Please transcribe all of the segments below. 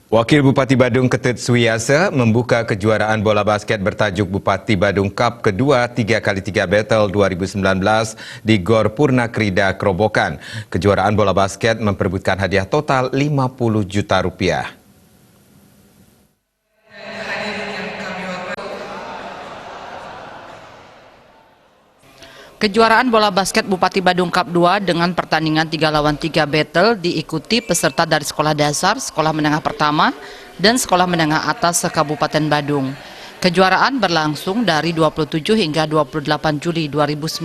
Wakil Bupati Badung Ketut Suiyasa membuka kejuaraan bola basket bertajuk Bupati Badung Cup kedua 3x3 Battle 2019 di Gor Purna Krida Kerobokan. Kejuaraan bola basket memperebutkan hadiah total 50 juta rupiah. Kejuaraan bola basket Bupati Badung Cup 2 dengan pertandingan 3 lawan 3 battle diikuti peserta dari sekolah dasar, sekolah menengah pertama, dan sekolah menengah atas se-Kabupaten Badung. Kejuaraan berlangsung dari 27 hingga 28 Juli 2019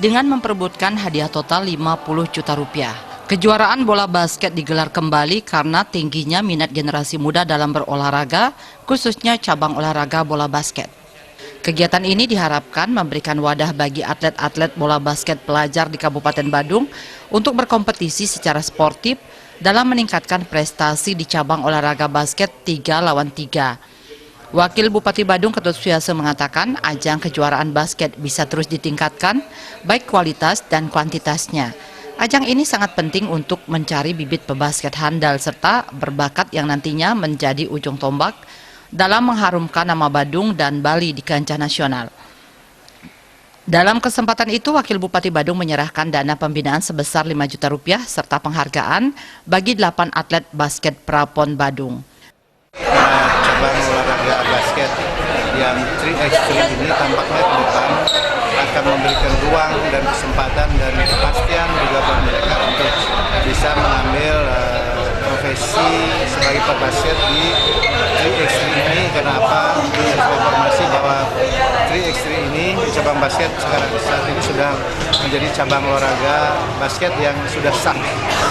dengan memperebutkan hadiah total 50 juta rupiah. Kejuaraan bola basket digelar kembali karena tingginya minat generasi muda dalam berolahraga, khususnya cabang olahraga bola basket. Kegiatan ini diharapkan memberikan wadah bagi atlet-atlet bola basket pelajar di Kabupaten Badung untuk berkompetisi secara sportif dalam meningkatkan prestasi di cabang olahraga basket 3 lawan 3. Wakil Bupati Badung Ketut Suiyasa mengatakan ajang kejuaraan basket bisa terus ditingkatkan baik kualitas dan kuantitasnya. Ajang ini sangat penting untuk mencari bibit pebasket handal serta berbakat yang nantinya menjadi ujung tombak dalam mengharumkan nama Badung dan Bali di kancah nasional. Dalam kesempatan itu, Wakil Bupati Badung menyerahkan dana pembinaan sebesar 5 juta rupiah serta penghargaan bagi 8 atlet basket Prapon Badung. Cabang olahraga basket yang 3x3 ini tampaknya ke depan akan memberikan ruang dan kesempatan dan kepastian juga buat mereka untuk bisa mengambil profesi sebagai pebasket di 3x3 ini. Kenapa? Informasi bahwa 3x3 ini cabang basket sekarang saat ini sudah menjadi cabang olahraga basket yang sudah sah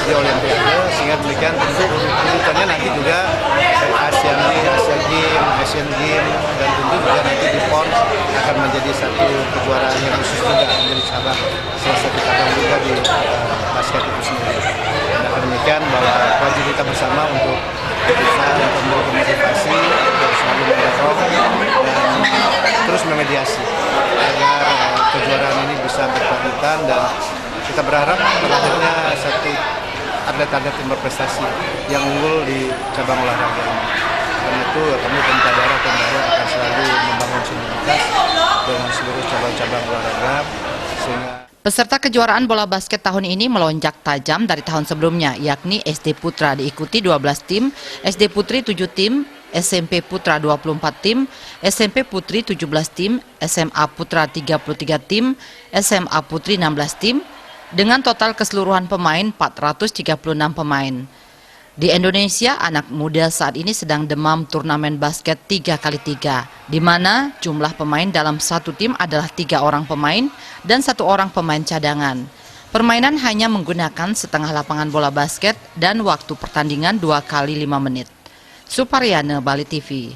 di Olimpiade, sehingga demikian tentu urutannya nanti juga Asian Games dan tentu juga nanti di PON akan menjadi satu kejuaraan yang khusus juga menjadi cabang, salah satu cabang juga di basket itu sendiri. Dan demikian bahwa wajib kita bersama untuk bisa memberi motivasi untuk selalu mendorong dan terus memediasi agar kejuaraan ini bisa berkelanjutan, dan kita berharap terlahirnya satu atlet-atlet yang berprestasi yang unggul di cabang olahraga ini. Karena itu kami pemerintah daerah akan selalu membangun sinergitas dengan seluruh cabang-cabang olahraga sehingga Peserta kejuaraan bola basket tahun ini melonjak tajam dari tahun sebelumnya, yakni SD Putra diikuti 12 tim, SD Putri 7 tim, SMP Putra 24 tim, SMP Putri 17 tim, SMA Putra 33 tim, SMA Putri 16 tim, dengan total keseluruhan pemain 436 pemain. Di Indonesia, anak muda saat ini sedang demam turnamen basket 3x3, di mana jumlah pemain dalam satu tim adalah 3 orang pemain dan 1 orang pemain cadangan. Permainan hanya menggunakan setengah lapangan bola basket dan waktu pertandingan 2 kali 5 menit. Suparyana, Bali TV.